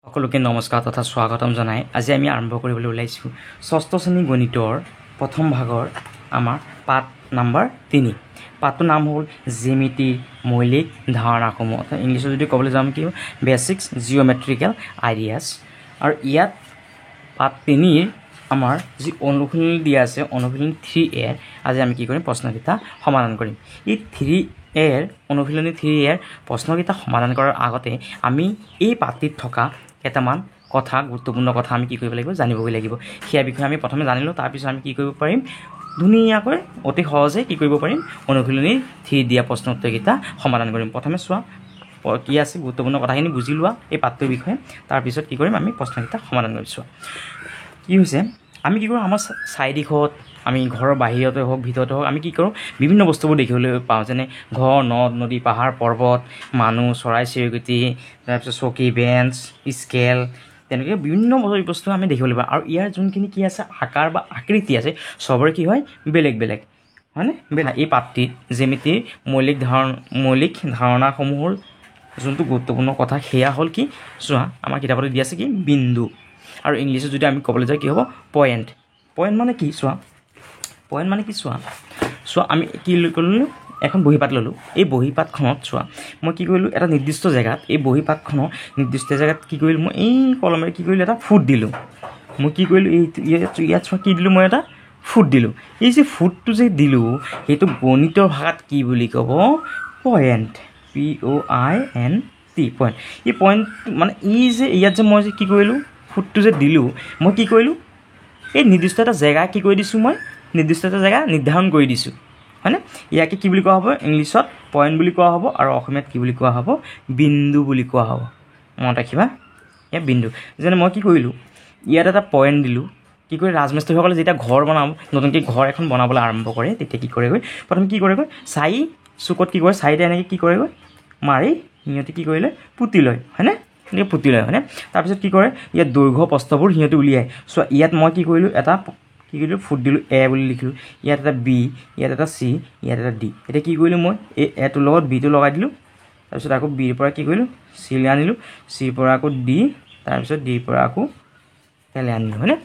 সকলোকে নমস্কাৰ তথা স্বাগতম জনাই আজি আমি আৰম্ভ কৰিবলৈ ওলাইছোঁ ষষ্ঠ শ্ৰেণী গণিতৰ প্ৰথম ভাগৰ আমাৰ পাঠ নম্বৰ 3 পাঠটোৰ নাম হ'ল জ্যামিতিৰ মৌলিক ধাৰণাসমূহ অৰ্থাৎ ইংলিছত যদি ক'বলৈ যাম কি বেচিক্স জিঅ'মেট্ৰিকেল আইডিয়াছ আৰু ইয়াত পাঠ 3 আমাৰ যি অনুশীলনী দিয়া আছে অনুশীলনী 3A আজি আমি কি কৰিম প্ৰশ্নকেইটা সমাধান কৰিম এই 3A অনুশীলনী 3A প্ৰশ্নকেইটা সমাধান কৰাৰ আগতে আমি এই পাঠটিত থকা কেইটামান কথা গুৰুত্বপূৰ্ণ কথা আমি কি কৰিব লাগিব জানিবই লাগিব সেই বিষয়ে আমি প্ৰথমে জানিলোঁ তাৰ পিছত আমি কি কৰিব পাৰিম ধুনীয়াকৈ অতি সহজে কি কৰিব পাৰিম অনুশীলনী 3 দিয়া প্ৰশ্ন উত্তৰকেইটা সমাধান কৰিম প্ৰথমে চোৱা কি আছে গুৰুত্বপূৰ্ণ কথাখিনি বুজি লোৱা এই পাঠটোৰ বিষয়ে তাৰ পিছত কি কৰিম আমি প্ৰশ্নকেইটা সমাধান কৰিম চোৱা কি হৈছে আমি কি কৰোঁ আমাৰ চাৰিদিশত আমি ঘৰৰ বাহিৰতে হওক ভিতৰতে হওক আমি কি কৰোঁ বিভিন্ন বস্তুবোৰ দেখিবলৈ পাওঁ যেনে ঘৰ নদ নদী পাহাৰ পৰ্বত মানুহ চৰাই চিৰিকটি তাৰপিছত চকী বেঞ্চ স্কেল তেনেকৈ বিভিন্ন বস্তু আমি দেখিবলৈ পাওঁ আৰু ইয়াৰ যোনখিনি কি আছে আকাৰ বা আকৃতি আছে চবৰে কি হয় বেলেগ বেলেগ হয়নে বেলেগ এই পাঠটিত জ্যামিতিৰ মৌলিক ধাৰণাসমূহৰ যোনটো গুৰুত্বপূৰ্ণ কথা সেয়া হ'ল কি চোৱা আমাৰ কিতাপত দিয়া আছে কি বিন্দু আৰু ইংলিছত যদি আমি ক'বলৈ যাওঁ কি হ'ব পইণ্ট মানে কি চোৱা চোৱা আমি কি কৰিলোঁ এখন বহী পাত ল'লোঁ এই বহী পাতখনত চোৱা মই কি কৰিলোঁ এটা নিৰ্দিষ্ট জেগাত এই বহী পাতখনৰ নিৰ্দিষ্ট জেগাত কি কৰিলোঁ মই এই কলমেৰে কি কৰিলোঁ এটা ফুট দিলোঁ মই কি কৰিলোঁ এই ইয়াত চোৱা কি দিলোঁ মই এটা ফুট দিলোঁ এই যে ফুটটো যে দিলোঁ সেইটো গণিতৰ ভাষাত কি বুলি ক'ব পইণ্ট POINT পইণ্ট এই পইণ্ট মানে এই যে ইয়াত যে মই যে কি কৰিলোঁ ফুটটো যে দিলোঁ মই কি কৰিলোঁ এই নিৰ্দিষ্ট এটা জেগা কি কৰি দিছোঁ মই নিৰ্দিষ্ট এটা জেগা নিৰ্ধাৰণ কৰি দিছোঁ হয়নে ইয়াকে কি বুলি কোৱা হ'ব ইংলিছত পইণ্ট বুলি কোৱা হ'ব আৰু অসমীয়াত কি বুলি কোৱা হ'ব বিন্দু বুলি কোৱা হ'ব মনত ৰাখিবা ইয়াত বিন্দু যেনে মই কি কৰিলোঁ ইয়াত এটা পইণ্ট দিলোঁ কি কৰি ৰাজমিস্ত্ৰীসকলে যেতিয়া ঘৰ বনাব নতুনকৈ ঘৰ এখন বনাবলৈ আৰম্ভ কৰে তেতিয়া কি কৰেগৈ প্ৰথমে কি কৰেগৈ চাৰি চুকত কি কৰে চাৰিটা এনেকৈ কি কৰেগৈ মাৰি সিহঁতে কি কৰিলে পুতি লয় হয়নে এনেকৈ পুতি লয় হয়নে তাৰপিছত কি কৰে ইয়াত দৈৰ্ঘ্য প্ৰস্থবোৰ সিহঁতে উলিয়াই চ' ইয়াত মই কি কৰিলোঁ এটা কি কৰিলোঁ ফুট দিলোঁ A বুলি লিখিলোঁ ইয়াত এটা B ইয়াত এটা C ইয়াত এটা D এতিয়া কি কৰিলোঁ মই এই Aটোৰ লগত Bটো লগাই দিলোঁ তাৰপিছত আকৌ Bৰ পৰা কি কৰিলোঁ C লৈ আনিলোঁ Cৰ পৰা আকৌ D তাৰপিছত Dৰ পৰা আকৌ L আনিলোঁ হয়নে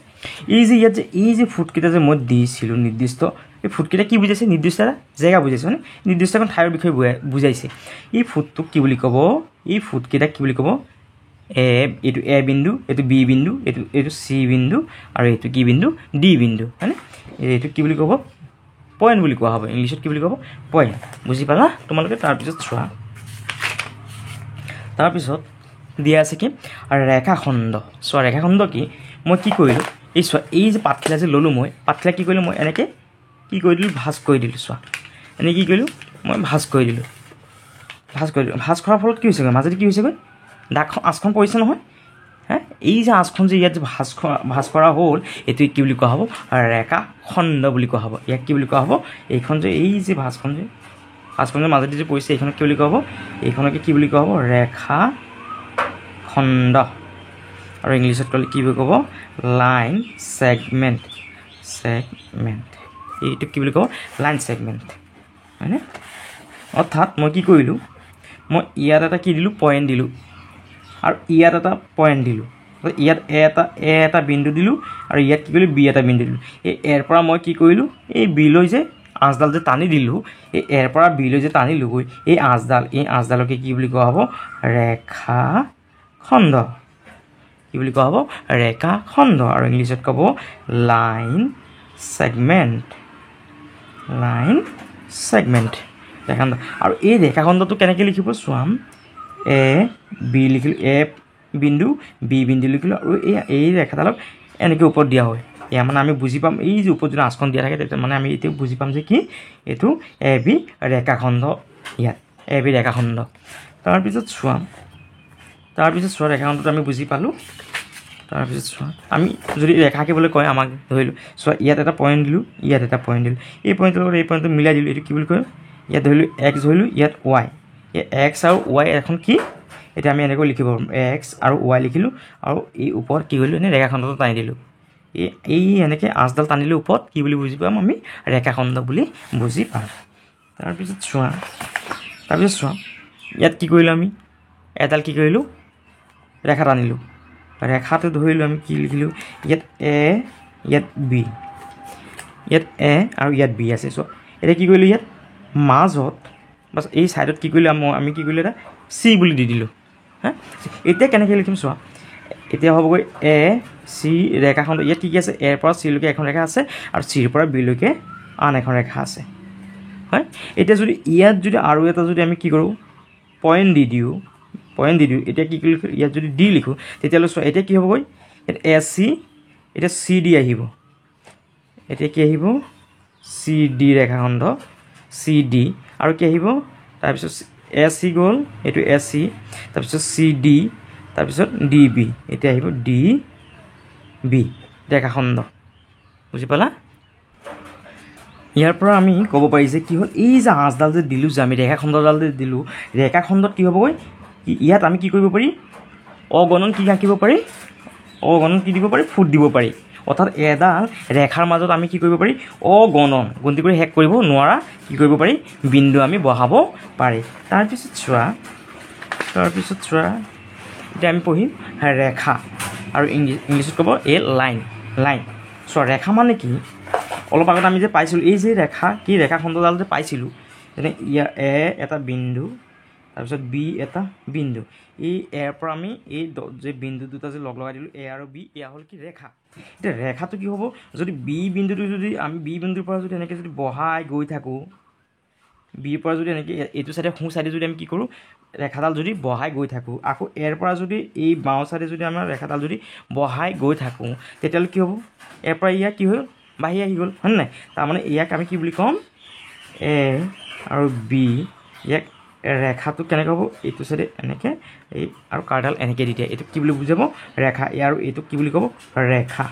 এই যে ইয়াত যে এই যে ফুটকেইটা যে মই দিছিলোঁ নিৰ্দিষ্ট এই ফুটকেইটা কি বুজাইছে নিৰ্দিষ্ট এটা জেগা বুজাইছে মানে নিৰ্দিষ্ট এখন ঠাইৰ বিষয়ে বুজাইছে এই ফুটটোক কি বুলি ক'ব এই ফুটকেইটাক কি বুলি ক'ব এইটো A বিন্দু এইটো B বিন্দু এইটো C বিন্দু আৰু এইটো কি বিন্দু D বিন্দু হয়নে এইটো কি বুলি ক'ব পইণ্ট বুলি কোৱা হ'ব ইংলিছত কি বুলি ক'ব পইণ্ট বুজি পালা তোমালোকে তাৰপিছত চোৱা তাৰপিছত দিয়া আছে কি ৰেখাখণ্ড চোৱা ৰেখাখণ্ড কি মই কি কৰিলোঁ এই চোৱা এই যে পাতখিলা যে ল'লোঁ মই পাতখিলা কি কৰিলোঁ মই এনেকৈ কি কৰি দিলোঁ ভাঁজ কৰি দিলোঁ চোৱা এনেকৈ কি কৰিলোঁ মই ভাঁজ কৰি দিলোঁ ভাঁজ কৰাৰ ফলত কি হৈছেগৈ মাজতে কি হৈছেগৈ দাগখন আঁচখন পৰিছে নহয় হে এই যে আঁচখন যে ইয়াত যে ভাঁজ কৰা হ'ল এইটো কি বুলি কোৱা হ'ব ৰেখাখণ্ড বুলি কোৱা হ'ব ইয়াক কি বুলি কোৱা হ'ব এইখন যে এই যে ভাঁজখন যে মাজেদি যে পৰিছে এইখনক কি বুলি কোৱা হ'ব এইখনকে কি বুলি কোৱা হ'ব ৰেখাখণ্ড আৰু ইংলিছত ক'লে কি বুলি ক'ব লাইন ছেগমেণ্ট এইটো কি বুলি ক'ব লাইন ছেগমেণ্ট হয়নে অৰ্থাৎ মই কি কৰিলোঁ মই ইয়াত এটা কি দিলোঁ পইণ্ট দিলোঁ আৰু ইয়াত এটা পইণ্ট দিলোঁ ইয়াত এটা বিন্দু দিলোঁ আৰু ইয়াত কি কৰিলোঁ B এটা বিন্দু দিলোঁ এই এৰ পৰা মই কি কৰিলোঁ এই বিলৈ যে আঁচডাল যে টানি দিলোঁ এই এৰ পৰা বিলৈ যে টানিলোঁগৈ এই আঁচডালকে কি বুলি কোৱা হ'ব ৰেখাখণ্ড কি বুলি কোৱা হ'ব ৰেখাখণ্ড আৰু ইংলিছত ক'ব লাইন ছেগমেণ্ট ৰেখাখণ্ড আৰু এই ৰেখাখণ্ডটো কেনেকৈ লিখিব চোৱাম B লিখিলোঁ A বিন্দু B বিন্দু লিখিলোঁ আৰু এই ৰেখাডালক এনেকৈ ওপৰত দিয়া হয় এয়া মানে আমি বুজি পাম এই যে ওপৰত যদি আঁচখন দিয়া থাকে তেতিয়া মানে আমি এতিয়া বুজি পাম যে কি এইটো AB ৰেখাখণ্ড ইয়াত AB ৰেখাখণ্ড তাৰপিছত চোৱা ৰেখাখণ্ডটো আমি বুজি পালোঁ তাৰপিছত চোৱা আমি যদি ৰেখা আঁকিবলৈ কয় আমাক ধৰিলোঁ চোৱা ইয়াত এটা পইণ্ট দিলোঁ ইয়াত এটা পইণ্ট দিলোঁ এই পইণ্টৰ লগত এই পইণ্টটো মিলাই দিলোঁ এইটো কি বুলি কয় ইয়াত ধৰিলোঁ X ধৰিলোঁ ইয়াত Y এই X আৰু Y এখন কি এতিয়া আমি এনেকৈ লিখিব পাৰোঁ X আৰু Y লিখিলোঁ আৰু এই ওপৰত কি কৰিলোঁ এনেই ৰেখাখণ্ডটো টানি দিলোঁ এই এনেকৈ আঁচডাল টানিলোঁ ওপৰত কি বুলি বুজি পাম আমি ৰেখাখণ্ড বুলি বুজি পাম তাৰপিছত চোৱা ইয়াত কি কৰিলোঁ আমি এডাল কি কৰিলোঁ ৰেখা টানিলোঁ ৰেখাটো ধৰিলোঁ আমি কি লিখিলোঁ ইয়াত এ ইয়াত বি ইয়াত এ আৰু ইয়াত বি আছে চ' এতিয়া কি কৰিলোঁ ইয়াত মাজত বাছ এই ছাইডত কি কৰিলোঁ আমি কি কৰিলোঁ এটা চি বুলি দি দিলোঁ হা এতিয়া কেনেকৈ লিখিম চোৱা এতিয়া হ'বগৈ এ চি ৰেখাখণ্ড ইয়াত কি আছে এৰ পৰা চিলৈকে এখন ৰেখা আছে আৰু চিৰ পৰা বিলৈকে আন এখন ৰেখা আছে হয় এতিয়া যদি ইয়াত যদি আৰু এটা যদি আমি কি কৰোঁ পইণ্ট দি দিওঁ এতিয়া কি লিখোঁ ইয়াত যদি ডি লিখোঁ তেতিয়াহ'লে চোৱা এতিয়া কি হ'বগৈ ইয়াত এ চি এতিয়া চি ডি আহিব এতিয়া কি আহিব চি ডি ৰেখাখণ্ড চি ডি আৰু কি আহিব তাৰপিছত এ চি গ'ল এইটো এ চি তাৰপিছত চি ডি তাৰপিছত ডি বি এতিয়া আহিব ডি বি ৰেখাখণ্ড বুজি পালা ইয়াৰ পৰা আমি ক'ব পাৰি যে কি হ'ল এই যে আঁচডাল যে দিলোঁ যে আমি ৰেখাখণ্ডডাল যে দিলোঁ ৰেখাখণ্ডত কি হ'বগৈ ইয়াত আমি কি কৰিব পাৰি অগণন কি আঁকিব পাৰি অগণন কি দিব পাৰি ফুট দিব পাৰি অৰ্থাৎ এডাল ৰেখাৰ মাজত আমি কি কৰিব পাৰি অগণন গন্তি কৰি শেষ কৰিব নোৱাৰা কি কৰিব পাৰি বিন্দু আমি বহাব পাৰি তাৰপিছত চোৱা এতিয়া আমি পঢ়িম ৰেখা আৰু ইংলিছত ক'ব এ লাইন চোৱা ৰেখা মানে কি অলপ আগত আমি যে পাইছিলোঁ এই যে ৰেখা কি ৰেখাখণ্ডডাল যে পাইছিলোঁ যেনে ইয়াৰ এ এটা বিন্দু তাৰপিছত বি এটা বিন্দু এই এৰ পৰা আমি এই যে বিন্দু দুটা যে লগাই দিলোঁ এ আৰু বি এয়া হ'ল কি ৰেখা এতিয়া ৰেখাটো কি হ'ব যদি বি বিন্দুটো যদি আমি বি বিন্দুৰ পৰা যদি এনেকৈ যদি বহাই গৈ থাকোঁ বিৰ পৰা যদি এনেকৈ এইটো চাইডে সোঁ চাইডে যদি আমি কি কৰোঁ ৰেখাডাল যদি বহাই গৈ থাকোঁ আকৌ এৰ পৰা যদি এই বাওঁ চাইডে যদি আমাৰ ৰেখাডাল যদি বহাই গৈ থাকোঁ তেতিয়াহ'লে কি হ'ব এৰ পৰা ইয়াক কি হ'ল বাঢ়ি আহি গ'ল হয়নে নাই তাৰমানে ইয়াক আমি কি বুলি ক'ম এ আৰু বি ইয়াক ৰেখাটো কেনেকৈ হ'ব এইটো চাইডে এনেকৈ এই আৰু কাৰ্ডাল এনেকৈ দি দিয়ে এইটো কি বুলি বুজাব ৰেখা আৰু এইটো কি বুলি ক'ব ৰেখা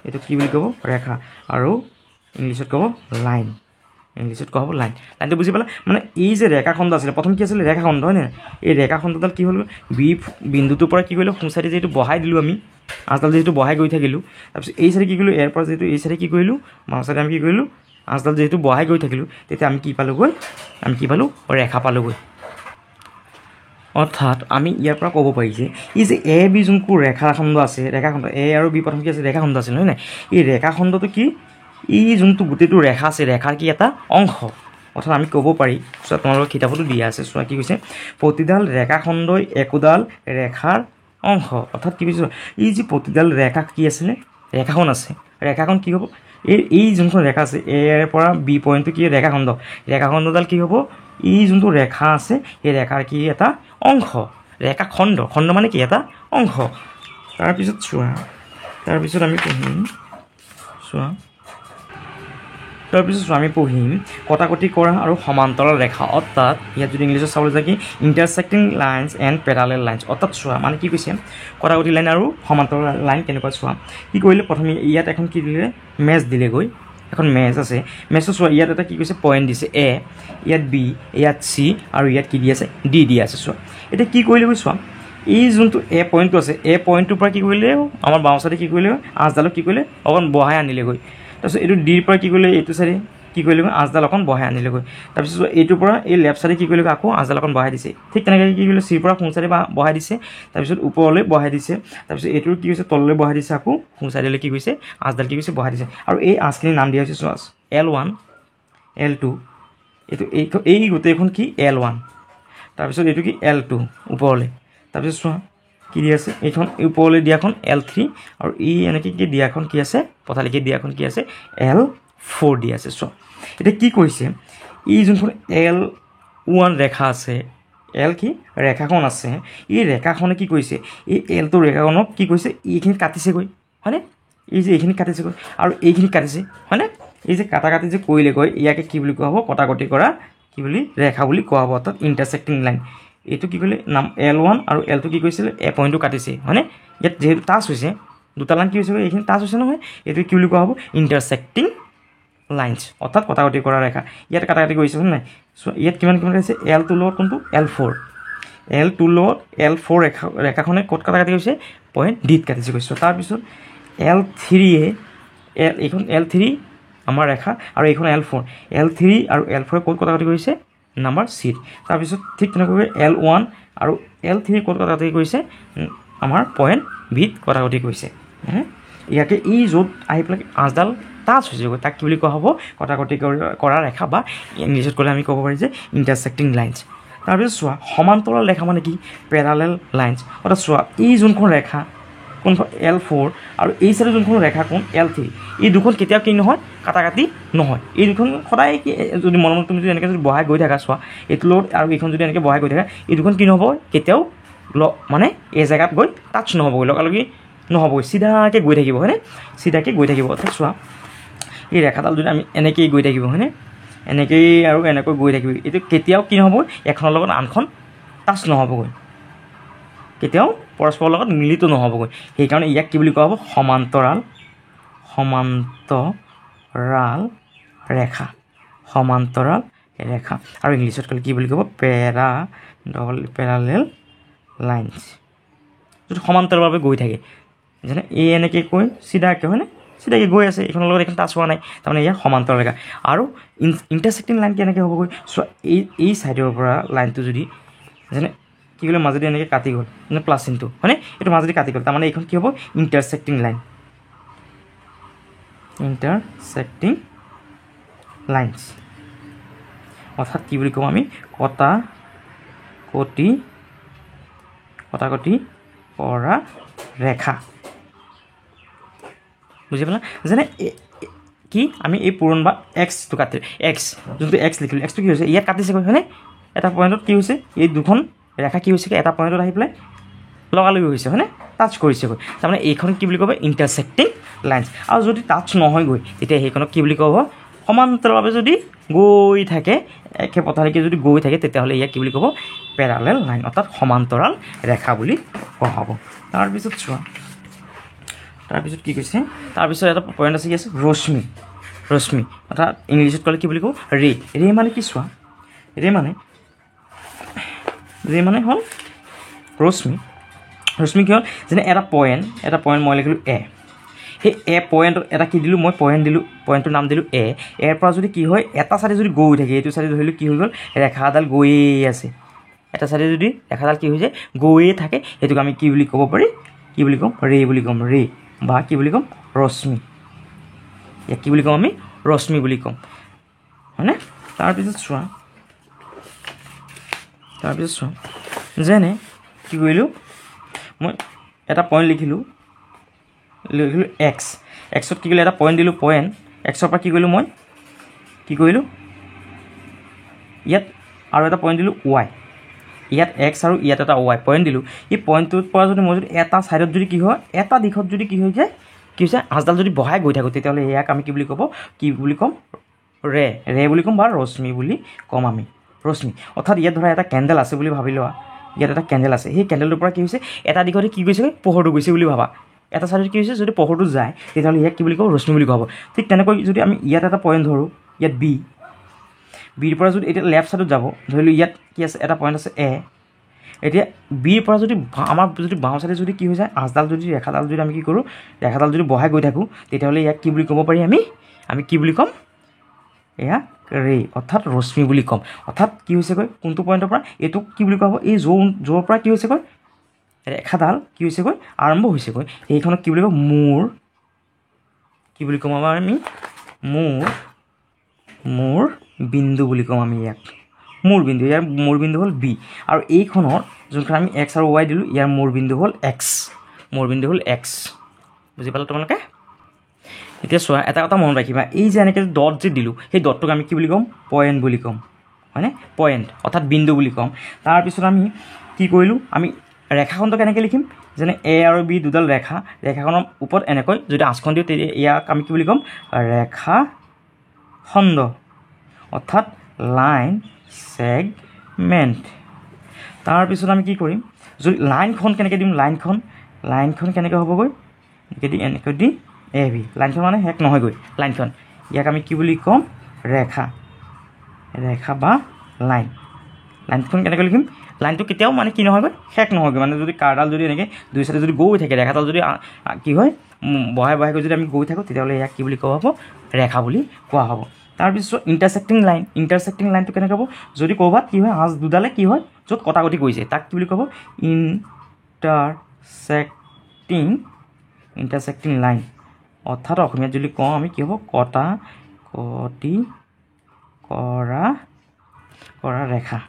এইটো কি বুলি ক'ব ৰেখা আৰু ইংলিছত ক'ব লাইন লাইনটো বুজি পালা মানে এই যে ৰেখাখণ্ড আছিলে প্ৰথম কি আছিলে ৰেখাখণ্ড হয়নে এই ৰেখাখণ্ডডাল কি হ'ল বি বিন্দুটোৰ পৰা কি কৰিলোঁ সোঁ চাইডে যিহেতু বহাই দিলোঁ আমি আঁচডাল যিহেতু বহাই গৈ থাকিলোঁ তাৰপিছত এই চাইডে কি কৰিলোঁ ইয়াৰ পৰা যিহেতু এই চাইডে কি কৰিলোঁ বাওঁ চাইডে আমি কি কৰিলোঁ আঁচডাল যিহেতু বহাই গৈ থাকিলোঁ তেতিয়া আমি কি পালোঁগৈ ৰেখা পালোঁগৈ অৰ্থাৎ আমি ইয়াৰ পৰা ক'ব পাৰি যে এই যে এ বি যোনটো ৰেখাখণ্ড আছে ৰেখাখণ্ড এ আৰু বি প্ৰথম কি আছে ৰেখাখণ্ড আছিল হয় নাই এই ৰেখাখণ্ডটো কি এই যোনটো গোটেইটো ৰেখা আছে ৰেখাৰ কি এটা অংশ অৰ্থাৎ আমি ক'ব পাৰি চোৱা তোমালোকৰ কিতাপতো দিয়া আছে চোৱা কি কৈছে প্ৰতিডাল ৰেখাখণ্ডই একোডাল ৰেখাৰ অংশ অৰ্থাৎ কি কৈছে এই যে প্ৰতিডাল ৰেখা কি আছিলে ৰেখাখন আছে ৰেখাখন কি হ'ব এই যোনখন ৰেখা আছে এৰ পৰা বি পইণ্টটো কি ৰেখাখণ্ডডাল কি হ'ব এই যোনটো ৰেখা আছে সেই ৰেখাৰ কি এটা অংশ ৰেখাখণ্ড মানে কি এটা অংশ তাৰপিছত আমি পঢ়িম কটাকটি কৰা আৰু সমান্তৰাল ৰেখা অৰ্থাৎ ইয়াত যদি ইংলিছত চাবলৈ যায় কি ইণ্টাৰচেক্টিং লাইনছ এণ্ড পেৰালেল লাইনছ অৰ্থাৎ চোৱা মানে কি কৈছে কটাকটি লাইন আৰু সমান্তৰাল লাইন কেনেকুৱা চোৱা কি কৰিলে প্ৰথমে ইয়াত এখন কি দিলে মেচ দিলেগৈ এখন মেচ আছে মেচটো চোৱা ইয়াত এটা কি কৈছে পইণ্ট দিছে এ ইয়াত বি ইয়াত চি আৰু ইয়াত কি দি আছে ডি দি আছে চোৱা এতিয়া কি কৰিলেগৈ চোৱা এই যোনটো এ পইণ্টটো আছে এ পইণ্টটোৰ পৰা কি কৰিলে আমাৰ বাওঁ চাইডে কি কৰিলে আঁচডালক কি কৰিলে অকণ বহাই আনিলেগৈ তাৰপিছত এইটো ডিৰ পৰা কি কৰিলে এইটো চাইডে কি কৰিলেগৈ আঁচডাল অকণ বহাই আনিলেগৈ তাৰপিছত এইটোৰ পৰা এই লেফ্ট চাইডে কি কৰিলেগৈ আকৌ আঁচডাল অকণ বহাই দিছে ঠিক তেনেকৈ কি কৰিলে চিৰ পৰা সোঁ চাইডে বহাই দিছে তাৰপিছত ওপৰলৈ বহাই দিছে তাৰপিছত এইটোৰ কি হৈছে তললৈ বহাই দিছে আকৌ সোঁ চাইডলৈ কি কৰিছে আঁচডাল কি কৰিছে বহাই দিছে আৰু এই আঁচখিনিৰ নাম দিয়া হৈছে চোৱা L1 L2 এইটো এই গোটেইখন কি L1 তাৰপিছত এইটো কি L2 ওপৰলৈ তাৰপিছত চোৱা কি দি আছে এইখন ওপৰলৈ দিয়াখন L3 আৰু এই এনেকৈ কি দিয়াখন কি আছে পথালিকৈ দিয়াখন কি আছে L4 দি আছে চোৱা এতিয়া কি কৰিছে এই যোনখন L1 ৰেখা আছে এল কি ৰেখাখন আছে এই ৰেখাখনে কি কৰিছে এই এলটো ৰেখাখনক কি কৰিছে এইখিনি কাটিছেগৈ হয়নে এই যে এইখিনি কাটিছেগৈ আৰু এইখিনি কাটিছে হয়নে এই যে কাটাকাটি যে কৰিলেগৈ ইয়াকে কি বুলি কোৱা হ'ব কটাকটি কৰা কি বুলি ৰেখা বুলি কোৱা হ'ব অৰ্থাৎ ইণ্টাৰচেক্টিং লাইন এইটো কি কৰিলে নাম L1 আৰু L2 কি কৰিছিলে এ পইণ্টটো কাটিছে হয়নে ইয়াত যেহেতু টাচ হৈছে দুটা লাইন কি হৈছে এইখিনি টাচ হৈছে নহয় এইটো কি বুলি কোৱা হ'ব ইণ্টাৰচেক্টিং লাইনছ অৰ্থাৎ কটাকটি কৰা ৰেখা ইয়াত কাটাকাটি কৰিছে হয় নাই চ' ইয়াত কিমান আছে L2 লগত কোনটো L2 লগত L4 ৰেখাখনে ক'ত কাটাকাটি কৰিছে পইণ্ট ডিত কাটিছে কৈছোঁ তাৰপিছত L3 এইখন L3 আমাৰ ৰেখা আৰু এইখন L3 আৰু L4 ক'ত কটাকটি কৰিছে নাম্বাৰ চিত তাৰপিছত ঠিক তেনেকৈ L1 আৰু L3 ক'ত কটাকটি কৰিছে আমাৰ পইণ্ট বিত কটাকটি কৰিছে ইয়াকে এই য'ত আহি পেলাই আঁচডাল টাচ হৈছেগৈ তাক কি বুলি কোৱা হ'ব কটাকটি কৰা ৰেখা বা ইংলিছত ক'লে আমি ক'ব পাৰি যে ইণ্টাৰচেক্টিং লাইনছ তাৰপিছত চোৱা সমান্তৰাল ৰেখা মানে কি পেৰালেল লাইনছ অৰ্থাৎ চোৱা এই যোনখন ৰেখা কোনখন L4 আৰু এই চাইডে যোনখন ৰেখা কোন L3 এই দুখন কেতিয়াও কি নহয় কাটাকাটি নহয় এই দুখন সদায় কি যদি মনত তুমি যদি এনেকৈ যদি বহাই গৈ থাকা চোৱা এইটো লগত আৰু এইখন যদি এনেকৈ বহাই গৈ থাকা এই দুখন কি নহ'ব কেতিয়াও মানে এই জেগাত গৈ টাচ নহ'বগৈ লগালগি নহ'বগৈ চিধাকৈ গৈ থাকিব হয়নে চিধাকৈ গৈ থাকিব অৰ্থাৎ চোৱা এই ৰেখাডাল যদি আমি এনেকৈয়ে গৈ থাকিব হয়নে এনেকৈয়ে আৰু এনেকৈ গৈ থাকিব এইটো কেতিয়াও কি নহ'ব এখনৰ লগত আনখন টাচ নহ'বগৈ কেতিয়াও পৰস্পৰৰ লগত মিলিত নহ'বগৈ সেইকাৰণে ইয়াক কি বুলি কোৱা হ'ব সমান্তৰাল ৰেখা সমান্তৰাল ৰেখা আৰু ইংলিছত ক'লে কি বুলি ক'ব পেৰালেল লাইনছ যদি সমান্তৰালভাৱে গৈ থাকে যেনে এই এনেকৈ কৈ চিধাকৈ হয়নে চিধাকৈ গৈ আছে এইখনৰ লগত এইখন টাচ হোৱা নাই তাৰমানে ইয়াৰ সমান্তৰাল ৰেখা আৰু ইণ্টাৰচেক্টিং লাইন কেনেকৈ হ'বগৈ চোৱা এই ছাইডৰ পৰা লাইনটো যদি যেনে কি ক'লে মাজেদি এনেকৈ কাটি গ'ল মানে প্লাছ চিনটো হয়নে এইটো মাজেদি কাটি গ'ল তাৰমানে এইখন কি হ'ব ইণ্টাৰচেক্টিং লাইনছ অৰ্থাৎ কি বুলি কওঁ আমি কটাকটি কৰা ৰেখা বুজি পালা যেনে কি আমি এই পূৰণ বা এক্সটো কাটি এক্স যোনটো এক্স লিখিলোঁ এক্সটো কি হৈছে ইয়াত কাটিছেগৈ হয়নে এটা পইণ্টত কি হৈছে এই দুখন ৰেখা কি হৈছেগৈ এটা পইণ্টত আহি পেলাই লগালগি হৈছে হয়নে টাচ কৰিছেগৈ তাৰমানে এইখন কি বুলি ক'ব ইণ্টাৰচেক্টিং লাইনছ আৰু যদি টাচ নহয়গৈ তেতিয়া সেইখনক কি বুলি ক'ব সমান্তৰালভাৱে যদি গৈ থাকে একে পথাৰেকে যদি গৈ থাকে তেতিয়াহ'লে ইয়াক কি বুলি ক'ব পেৰালেল লাইন অৰ্থাৎ সমান্তৰাল ৰেখা বুলি কোৱা হ'ব তাৰপিছত চোৱা তাৰপিছত কি কৈছে তাৰপিছত এটা পইণ্ট আছে কি আছে ৰশ্মি অৰ্থাৎ ইংলিছত ক'লে কি বুলি ক'ব ৰে মানে কি চোৱা ৰে মানে হ'ল ৰশ্মি কি হ'ল যেনে এটা পইণ্ট মই লিখিলোঁ এ সেই পইণ্টত এটা কি দিলোঁ মই পইণ্টটোৰ নাম দিলোঁ এৰ পৰা যদি কি হয় এটা চাইডে যদি গৈ থাকে এইটো চাইডে ধৰিলোঁ কি হৈ গ'ল ৰেখাডাল গৈয়ে আছে এটা চাইডে যদি ৰেখাডাল কি হৈ যায় গৈয়ে থাকে সেইটোক আমি কি বুলি ক'ব পাৰি কি বুলি ক'ম ৰে বুলি ক'ম ৰে বা কি বুলি ক'ম ৰশ্মি ইয়াক কি বুলি ক'ম আমি ৰশ্মি বুলি ক'ম হয়নে তাৰপিছত চোৱা যেনে কি কৰিলোঁ মই এটা পইণ্ট লিখিলোঁ এক্সত কি কৰিলোঁ এটা পইণ্ট দিলোঁ এক্সৰ পৰা কি কৰিলোঁ মই ইয়াত আৰু এটা পইণ্ট দিলোঁ ৱাই ইয়াত এক্স আৰু ইয়াত এটা ৱাই পইণ্ট দিলোঁ এই পইণ্টটোৰ পৰা যদি মই যদি এটা ছাইডত যদি কি হয় এটা দিশত যদি কি হৈ যায় কি হৈছে আঁচডাল যদি বহাই গৈ থাকোঁ তেতিয়াহ'লে ইয়াক আমি কি বুলি ক'ম ৰে বুলি ক'ম বা ৰশ্মি বুলি ক'ম আমি ৰশ্মি অৰ্থাৎ ইয়াত ধৰা এটা কেণ্ডেল আছে বুলি ভাবি লোৱা ইয়াত এটা কেণ্ডেল আছে সেই কেণ্ডেলটোৰ পৰা কি হৈছে এটা দিশতে কি গৈছে পোহৰটো গৈছে বুলি ভাবা এটা ছাইডত কি হৈছে যদি পোহৰটো যায় তেতিয়াহ'লে ইয়াক কি বুলি ক'ব ৰশ্মি বুলি কোৱা হ'ব ঠিক তেনেকৈ যদি আমি ইয়াত এটা পইণ্ট ধৰোঁ ইয়াত বিৰ পৰা যদি এতিয়া লেফ্ট ছাইডত যাব ধৰিলোঁ ইয়াত কি আছে এটা পইণ্ট আছে এতিয়া বিৰ পৰা যদি আমাৰ যদি বাওঁ ছাইডে যদি কি হৈ যায় আঁচডাল যদি ৰেখাডাল যদি আমি কি কৰোঁ ৰেখাডাল যদি বহাই গৈ থাকোঁ তেতিয়াহ'লে ইয়াক কি বুলি ক'ব পাৰি আমি কি বুলি ক'ম এয়া ৰে অৰ্থাৎ ৰশ্মি বুলি ক'ম অৰ্থাৎ কি হৈছেগৈ কোনটো পইণ্টৰ পৰা এইটোক কি বুলি কোৱা হ'ব এই য'ৰ পৰা কি হৈছেগৈ ৰেখাডাল কি হৈছেগৈ আৰম্ভ হৈছেগৈ সেইখনক কি বুলি ক'ম কি বুলি ক'ম আমি মূৰ বিন্দু বুলি ক'ম আমি ইয়াক মূৰ বিন্দু ইয়াৰ মূৰ বিন্দু হ'ল বি আৰু এইখনৰ যোনখন আমি এক্স আৰু ৱাই দিলোঁ ইয়াৰ মূৰ বিন্দু হ'ল এক্স বুজি পালা তোমালোকে এতিয়া চোৱা এটা কথা মনত ৰাখিবা এই যে এনেকৈ ডট যে দিলোঁ সেই ডটটোক আমি কি বুলি ক'ম পইণ্ট বুলি ক'ম হয়নে পইণ্ট অৰ্থাৎ বিন্দু বুলি ক'ম তাৰপিছত আমি কি কৰিলোঁ আমি ৰেখাখনটো কেনেকৈ লিখিম যেনে এ আৰু বি দুডাল ৰেখাখনৰ ওপৰত এনেকৈ যদি আঁচখন দিওঁ তেতিয়া ইয়াক আমি কি বুলি ক'ম ৰেখাখণ্ড অৰ্থাৎ লাইন ছেগমেণ্ট তাৰপিছত আমি কি কৰিম যদি লাইনখন কেনেকৈ দিম লাইনখন কেনেকৈ হ'বগৈ এনেকৈ দি এ বি লাইনখন মানে শেষ নহয়গৈ লাইনখন ইয়াক আমি কি বুলি ক'ম ৰেখা বা লাইনখন কেনেকৈ লিখিম লাইনটো কেতিয়াও মানে কি নহয়গৈ শেষ নহয়গৈ মানে যদি কাৰডাল যদি এনেকৈ দুই চাইডে যদি গৈ থাকে ৰেখাডাল যদি কি হয় বহাই গৈ যদি আমি গৈ থাকোঁ তেতিয়াহ'লে ইয়াক কি বুলি কোৱা হ'ব ৰেখা বুলি কোৱা হ'ব তাৰপিছত ইণ্টাৰচেক্টিং লাইনটো কেনেকৈ হ'ব যদি ক'ৰবাত কি হয় আঁচ দুডালে কি হয় য'ত কটাকটি কৰিছে তাক কি বুলি ক'ব ইণ্টাৰচেক্টিং লাইন অৰ্থাৎ অসমীয়াত যদি কওঁ আমি কি হ'ব কটা কটি কৰা ৰেখা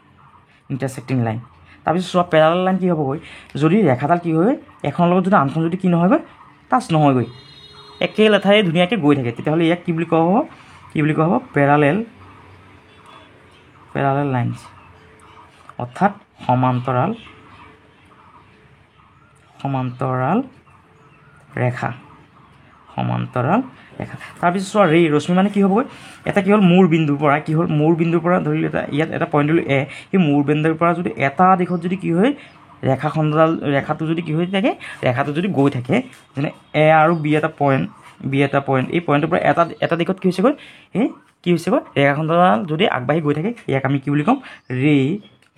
ইণ্টাৰচেক্টিং লাইন। তাৰপিছত চোৱা পেৰালেল লাইন কি হ'বগৈ যদি ৰেখাডাল কি হয় এখনৰ লগত যদি আনখন যদি কি নহয়গৈ টাচ নহয়গৈ একে লেঠাৰে ধুনীয়াকৈ গৈ থাকে তেতিয়াহ'লে ইয়াক কি বুলি কোৱা হ'ব পেৰালেল লাইনছ অৰ্থাৎ সমান্তৰাল ৰেখা। তাৰপিছত চোৱা ৰশ্মি মানে কি হ'বগৈ এটা কি হ'ল মূৰ বিন্দুৰ পৰা ধৰি এটা ইয়াত এটা পইণ্ট দিলোঁ এ সেই মূৰ বিন্দুৰ পৰা যদি এটা দিশত যদি কি হয় ৰেখাটো যদি কি হৈ থাকে ৰেখাটো যদি গৈ থাকে যেনে এ আৰু বি এটা পইণ্ট এই পইণ্টৰ পৰা এটা দিশত কি হৈছেগৈ ৰেখাখণ্ডডাল যদি আগবাঢ়ি গৈ থাকে ইয়াক আমি কি বুলি ক'ম ৰে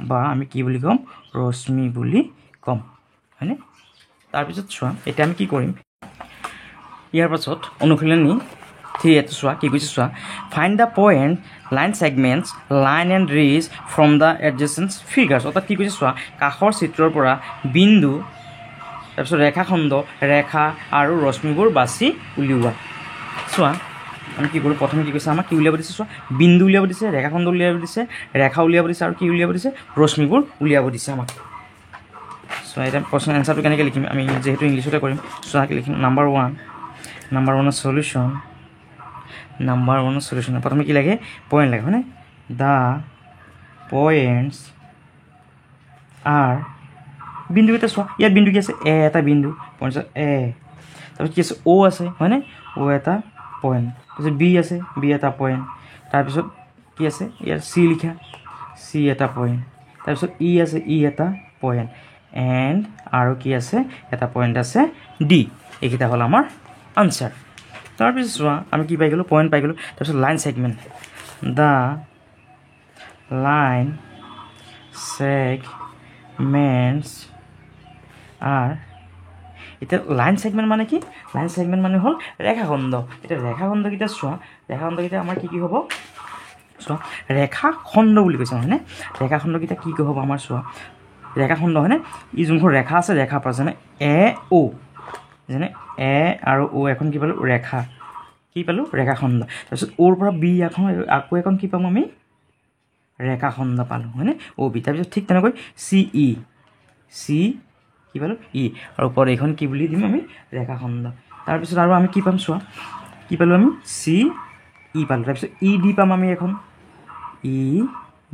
বা আমি কি বুলি ক'ম ৰশ্মি বুলি ক'ম হয়নে। তাৰপিছত চোৱা এতিয়া আমি কি কৰিম ইয়াৰ পাছত অনুশীলনী 3 চোৱা কি কৈছে চোৱা find the point line segments line and rays from the adjacent figures অৰ্থাৎ কি কৈছে চোৱা কাষৰ চিত্ৰৰ পৰা বিন্দু তাৰপিছত ৰেখাখণ্ড ৰেখা আৰু ৰশ্মিবোৰ বাছি উলিওৱা। চোৱা আমি কি কৰোঁ প্ৰথমে কি কৈছে আমাক কি উলিয়াব দিছে চোৱা বিন্দু উলিয়াব দিছে ৰেখাখণ্ড উলিয়াব দিছে ৰেখা উলিয়াব দিছে আৰু কি উলিয়াব দিছে ৰশ্মিবোৰ উলিয়াব দিছে আমাক। চোৱা এতিয়া প্ৰশ্ন এনচাৰটো কেনেকৈ লিখিম আমি যিহেতু ইংলিছতে কৰিম চোৱা কি লিখিম নাম্বাৰ ওৱানৰ সলিউশ্যন প্ৰথমে কি লাগে পইণ্ট লাগে হয়নে দ্য পইণ্টছ আৰ বিন্দুকেইটা চোৱা ইয়াত বিন্দু কি আছে এ এটা বিন্দু পইণ্ট এ তাৰপিছত কি আছে অ' আছে হয়নে অ' এটা পইণ্ট তাৰপিছত বি আছে বি এটা পইণ্ট তাৰপিছত কি আছে ইয়াত চি লিখা চি এটা পইণ্ট তাৰপিছত ই আছে ই এটা পইণ্ট এণ্ড আৰু কি আছে এটা পইণ্ট আছে ডি এইকেইটা হ'ল আমাৰ আনচাৰ। তাৰপিছত চোৱা আমি কি পাই গ'লোঁ পইণ্ট পাই গ'লোঁ তাৰপিছত line segment the line segments are এতিয়া লাইন ছেগমেণ্ট মানে কি লাইন ছেগমেণ্ট মানে হ'ল ৰেখাখণ্ড এতিয়া ৰেখাখণ্ডকেইটা চোৱা ৰেখাখণ্ডকেইটা আমাৰ কি হ'ব চোৱা ৰেখাখণ্ড বুলি কৈছে হয়নে ৰেখাখণ্ডকেইটা কি হ'ব আমাৰ চোৱা ৰেখাখণ্ড হয়নে ই যোনখন ৰেখা আছে ৰেখাৰ পৰা যেনে এ আৰু অ' এখন কি পালোঁ ৰেখাখণ্ড তাৰপিছত অ'ৰ পৰা বি এখন আকৌ এখন কি পাম আমি ৰেখাখণ্ড পালোঁ হয়নে অ' বি তাৰপিছত ঠিক তেনেকৈ চি কি পালোঁ ই আৰু ওপৰত এইখন কি বুলি দিম আমি ৰেখাখণ্ড। তাৰপিছত আৰু আমি কি পাম চোৱা কি পালোঁ আমি চি ই পালোঁ তাৰপিছত ই ডি পাম আমি এখন ই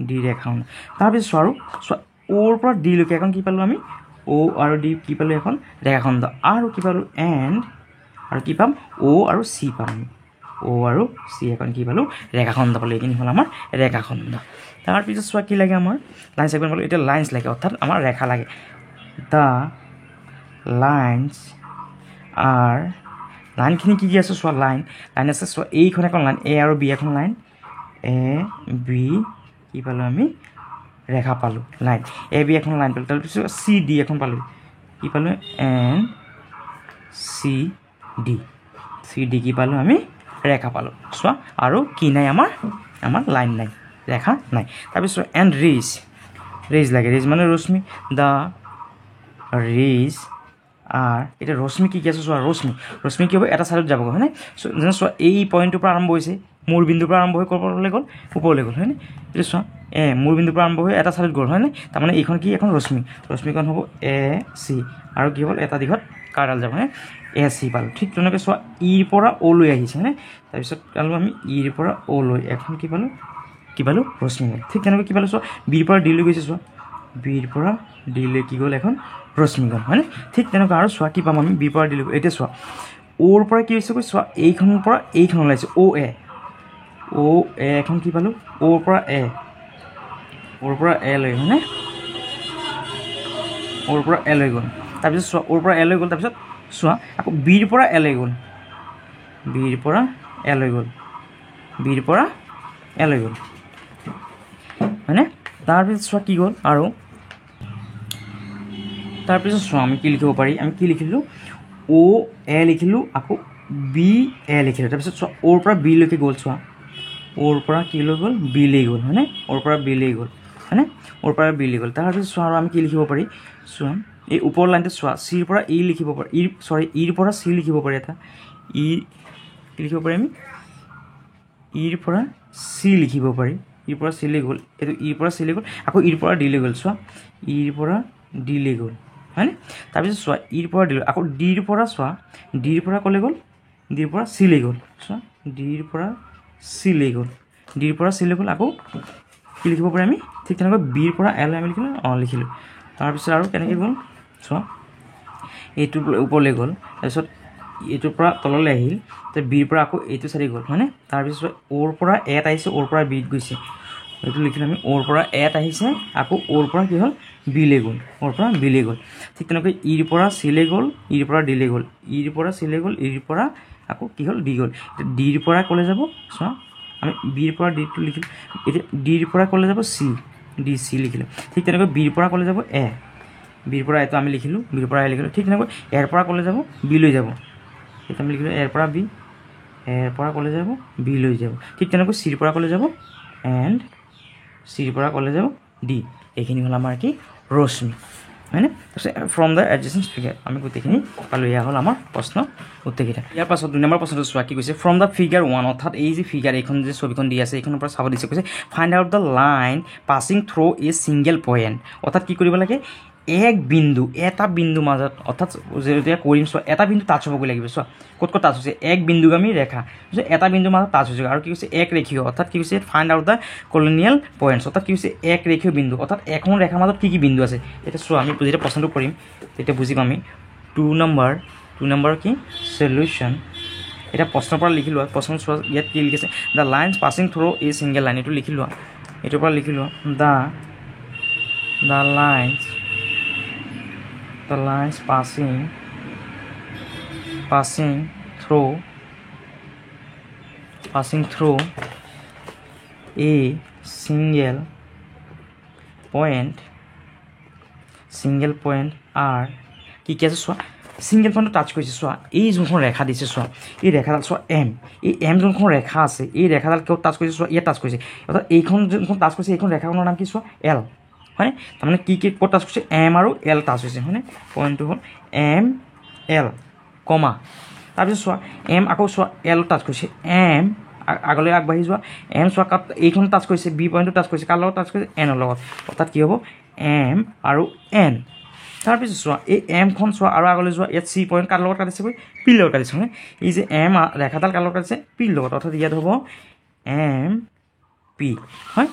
ডি ৰেখাখণ্ড। তাৰপিছত চোৱা আৰু চোৱা অ'ৰ পৰা ডিলৈকে এখন কি পালোঁ আমি অ' আৰু ডি কি পালোঁ এখন ৰেখাখণ্ড আৰু কি পালোঁ এণ্ড আৰু কি পাম অ' আৰু চি পাম আমি অ' আৰু চি এখন কি পালোঁ ৰেখাখণ্ড পালোঁ এইখিনি হ'ল আমাৰ ৰেখাখণ্ড। তাৰপিছত চোৱা কি লাগে আমাৰ লাইন ছেগমেণ্ট পালোঁ এতিয়া লাইন্স লাগে অৰ্থাৎ আমাৰ ৰেখা লাগে দ্য লাইন্স আৰ লাইনখিনি কি আছে চোৱা লাইন আছে চোৱা এইখন এখন লাইন এ আৰু বি এখন লাইন এ বি কি পালোঁ আমি ৰেখা পালোঁ লাইন এ বি এখন লাইন পালোঁ তাৰপিছত চি ডি এখন পালোঁ কি পালোঁ এন চি ডি কি পালোঁ আমি ৰেখা পালোঁ চোৱা আৰু কি নাই আমাৰ লাইন নাই ৰেখা নাই। তাৰপিছত এণ্ড ৰেজ লাগে ৰেজ মানে ৰশ্মি দ্য ৰেজ আৰ এতিয়া ৰশ্মি কি আছে চোৱা ৰশ্মি কি হ'ব এটা ছাইডত যাবগৈ হয়নে যেনে চোৱা এই পইণ্টটোৰ পৰা আৰম্ভ হৈছে মূৰ বিন্দুৰ পৰা আৰম্ভ হৈ ক'ৰলৈ গ'ল ওপৰলৈ গ'ল হয়নে এতিয়া চোৱা মূৰ বিন্দুৰ পৰা আৰম্ভ হৈ এটা ছাইডত গ'ল হয়নে তাৰমানে এইখন কি এখন ৰশ্মিখন হ'ব এ চি আৰু কি হ'ল এটা দিশত কাৰডাল যাব হয়নে এ চি পালোঁ ঠিক তেনেকৈ চোৱা ইৰ পৰা অ'লৈ আহিছে হয়নে তাৰপিছত পালোঁ আমি ইৰ পৰা অ'লৈ এখন কি পালোঁ ৰশ্মিগণ ঠিক তেনেকৈ কি পালোঁ চোৱা বিৰ পৰা ডিলৈ গৈছে চোৱা বিৰ পৰা ডিলৈ কি গ'ল এখন ৰশ্মিগণ হয়নে ঠিক তেনেকুৱা আৰু চোৱা কি পাম আমি বিৰ পৰা ডিলৈ এতিয়া চোৱা অ'ৰ পৰা কি হৈছেগৈ চোৱা এইখনৰ পৰা এইখন ওলাইছে অ' এ এখন কি পালোঁ অ'ৰ পৰা এ লৈ হয়নে অ'ৰ পৰা এ লৈ গ'ল তাৰপিছত চোৱা অ'ৰ পৰা এ লৈ গ'ল তাৰপিছত চোৱা আকৌ বিৰ পৰা এ লৈ গ'ল হয়নে তাৰপিছত চোৱা কি গ'ল আৰু তাৰপিছত চোৱা আমি কি লিখিব পাৰি আমি কি লিখিলোঁ অ' এ লিখিলোঁ আকৌ বি এ লিখিলোঁ তাৰপিছত চোৱা অ'ৰ পৰা বিলৈকে গ'ল চোৱা অ'ৰ পৰা কি লৈ গ'ল বিলৈ গ'ল হয়নে অ'ৰ পৰা বিলৈ গ'ল হয়নে অ'ৰ পৰা বিলৈ গ'ল তাৰপিছত চোৱা আৰু আমি কি লিখিব পাৰি চোৱা এই ওপৰৰ লাইনটো চোৱা চিৰ পৰা ই লিখিব পাৰি ইৰ পৰা চি লিখিব পাৰি এটা ই লিখিব পাৰি আমি ইৰ পৰা চি লিখিব পাৰি ইৰ পৰা চি লৈ গ'ল এইটো ইৰ পৰা চি লৈ গ'ল আকৌ ইৰ পৰা ডি লৈ গ'ল চোৱা ইৰ পৰা ডি লৈ গ'ল হয়নে তাৰপিছত চোৱা ইৰ পৰা ডি আকৌ ডিৰ পৰা চোৱা ডিৰ পৰা ক'লে গ'ল ডিৰ পৰা চি লৈ গ'ল চোৱা ডিৰ পৰা চি লৈ গ'ল ডিৰ পৰা চি লৈ গ'ল আকৌ কি লিখিব পাৰি আমি ঠিক তেনেকৈ বিৰ পৰা এল আমি লিখিলোঁ লিখিলোঁ তাৰপিছত আৰু কেনেকৈ গ'ল চোৱা এইটোৰ ওপৰলৈ গ'ল তাৰপিছত এইটোৰ পৰা তললৈ আহিল তো বিৰ পৰা আকৌ এইটো চাইডে গ'ল হয়নে তাৰপিছত অ'ৰ পৰা এট আহিছে অ'ৰ পৰা বিত গৈছে এইটো লিখিলোঁ আমি অ'ৰ পৰা এট আহিছে আকৌ অ'ৰ পৰা কি হ'ল বিলৈ গ'ল অ'ৰ পৰা বিলৈ গ'ল ঠিক তেনেকৈ ইৰ পৰা চিলৈ গ'ল ইৰ পৰা ডিলৈ গ'ল ইৰ পৰা চিলৈ গ'ল ইৰ পৰা আকৌ কি হ'ল ডি গ'ল ডিৰ পৰা ক'লে যাব চোৱা আমি বিৰ পৰা ডিটো লিখিলোঁ এতিয়া ডিৰ পৰা ক'লে যাব চি ডি চি লিখিলোঁ ঠিক তেনেকৈ বিৰ পৰা ক'লে যাব এ বিৰ পৰা এইটো আমি লিখিলোঁ বিৰ পৰা এ লিখিলোঁ ঠিক তেনেকৈ এৰ পৰা ক'লে যাব বি লৈ যাব এইটো আমি লিখিলোঁ এৰ পৰা বি এৰ পৰা ক'লে যাব বি লৈ যাব ঠিক তেনেকৈ চিৰ পৰা ক'লে যাব এণ্ড চিৰ পৰা ক'লে যাব ডি এইখিনি হ'ল আমাৰ কি ৰশ্মি হয়নে তাৰপিছত ফ্ৰম দ্য এডজেচেণ্ট ফিগাৰ আমি গোটেইখিনি পালোঁ এয়া হ'ল আমাৰ প্ৰশ্ন উত্তৰকেইটা ইয়াৰ পাছত 2 নম্বৰ প্ৰশ্নটো চোৱা কি কৈছে ফ্ৰম দ্য ফিগাৰ 1 অৰ্থাৎ এই যে ফিগাৰ এইখন যে ছবিখন দি আছে এইখনৰ পৰা চাব দিছে কৈছে find out the line passing through a single point অৰ্থাৎ কি কৰিব লাগে এক বিন্দু এটা বিন্দু মাজত অৰ্থাৎ যেতিয়া কৰিম চোৱা এটা বিন্দু টাচ হ'বগৈ লাগিব চোৱা ক'ত টাচ হৈছে এক বিন্দুগামী ৰেখা এটা বিন্দুৰ মাজত টাচ হৈছে আৰু কি কৈছে এক ৰেখীয় অৰ্থাৎ কি কৈছে find out the colonial points অৰ্থাৎ কি হৈছে এক ৰেখীয় বিন্দু অৰ্থাৎ এখন ৰেখাৰ মাজত কি বিন্দু আছে এতিয়া চোৱা আমি যেতিয়া প্ৰশ্নটো কৰিম তেতিয়া বুজি পাম আমি 2 নম্বৰ কি সলিউশ্যন এটা প্ৰশ্নৰ পৰা লিখি লোৱা প্ৰশ্ন চোৱা ইয়াত কি লিখিছে the lines passing through a single line এইটো লিখি লোৱা এইটোৰ পৰা লিখি লোৱা the lines passing through a single point are কি আছে চোৱা সিঙ্গেল পইণ্টত টাচ কৰিছে চোৱা এই যোনখন ৰেখা দিছে চোৱা এই ৰেখাডাল চোৱা এম এই এম যোনখন ৰেখা আছে এই ৰেখাডাল কিয় টাচ কৰিছে চোৱা ইয়াত টাচ কৰিছে অৰ্থাৎ এইখন যোনখন টাচ কৰিছে এইখন ৰেখাখনৰ নাম কি চোৱা এল হয় তাৰমানে কি ক'ত টাচ কৰিছে এম আৰু এল টাচ হৈছে হয়নে পইণ্টটো হ'ল এম এল কমা তাৰপিছত চোৱা এম আকৌ চোৱা এল টাচ কৰিছে এম আগলৈ আগবাঢ়ি যোৱা এম চোৱা কাট এইখন টাচ কৰিছে বি পইণ্টটো টাচ কৰিছে কাৰ লগত টাচ কৰিছে এনৰ লগত অৰ্থাৎ কি হ'ব এম আৰু এন তাৰপিছত চোৱা এই এমখন চোৱা আৰু আগলৈ যোৱা ইয়াত চি পইণ্ট কাৰ লগত কাটিছে পিৰ লগত কাটিছে হয়নে এই যে এম ৰেখাডাল কাৰ লগত কাটিছে পিৰ লগত অৰ্থাৎ ইয়াত হ'ব এম পি হয়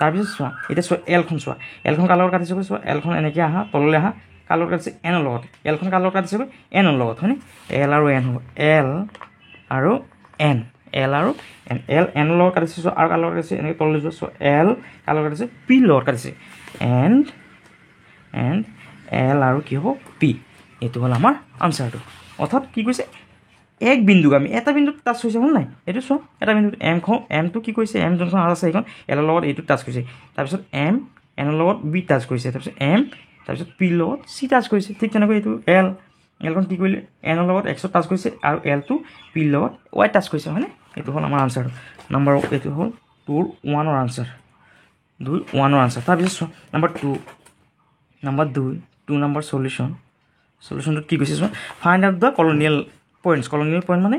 তাৰপিছত চোৱা এতিয়া চোৱা এলখন চোৱা এলখন কাৰ লগত কাটিছে চোৱা এলখন এনেকৈ আহা তললৈ আহা কাৰ লগত কাটিছে এনৰ লগত এলখন কাৰ লগত কাটিছে এনৰ লগত হয়নে এল আৰু এন হ'ব এল আৰু এন এনৰ লগত কাটিছে চোৱা আৰু কাৰ লগত কাটিছে এনেকৈ তললৈ যোৱা চোৱা এল কাৰ লগত কাটিছে পিৰ লগত কাটিছে এণ্ড এল আৰু কি হ'ব পি এইটো হ'ল আমাৰ আনচাৰটো অৰ্থাৎ কি কৈছে এক বিন্দুগামী এটা বিন্দুত টাচ হৈছে হ'ল নাই এইটো চোৱা এটা বিন্দুত এমটো কি কৰিছে এম যোনখন আছে সেইখন এলৰ লগত এইটো টাচ কৰিছে তাৰপিছত এম এনৰ লগত বি টাচ কৰিছে তাৰপিছত এম তাৰপিছত পিৰ লগত চি টাচ কৰিছে ঠিক তেনেকৈ এইটো এলখন কি কৰিলে এনৰ লগত এক্সত টাচ কৰিছে আৰু এলটো পিৰ লগত ৱাই টাচ কৰিছে হয়নে এইটো হ'ল আমাৰ আনচাৰটো এইটো হ'ল 1ৰ আনচাৰ 1ৰ আনচাৰ তাৰপিছত চোৱা দুই নম্বৰ সলিউশ্যনটোত কি কৈছে চোৱা find out the colonial point মানে